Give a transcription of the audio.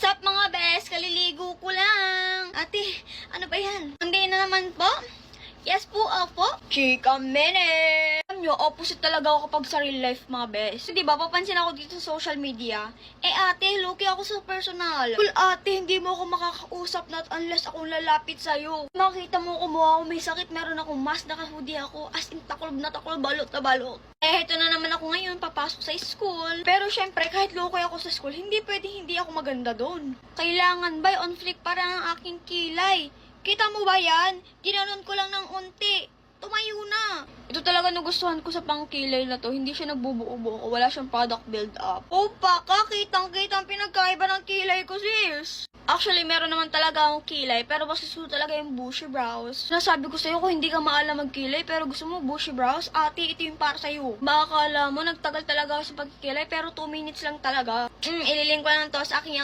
Sup mga bes? Kaliligo ko lang. Ate, ano ba yan? Hindi na naman po? Yes po, opo. Chika minute! Alam nyo, opposite talaga ako kapag sa real life, mga bes. So, diba, papansin ako dito sa social media. Ate, low-key ako sa personal. Well, ate, hindi mo ako makakausap not unless akong lalapit sa'yo. Makita mo kumuha ako may sakit, meron akong mask, naka-hoodie ako. As in, taklob na taklob, balot na balot. Heto na naman ako ngayon, papasok sa school. Pero syempre, kahit low-key ako sa school, hindi pwede hindi ako maganda doon. Kailangan ba, on flick para ang aking kilay. Kita mo ba yan? Ginanon ko lang ng unti. Tumayo na. Ito talaga nagustuhan ko sa pangkilay na to. Hindi siya nagbubuo-buo. Wala siyang product build-up. Opa ka, kitang-kitang pinagkaiba ng kilay ko, sis. Actually, meron naman talaga akong kilay, pero mas gusto talaga yung bushy brows. Nasabi ko sa'yo kung hindi ka maalam magkilay, pero gusto mo bushy brows, ate, ito yung para sa'yo. Baka kala mo, nagtagal talaga ako sa pagkilay, pero 2 minutes lang talaga. Ililink ko lang to sa aking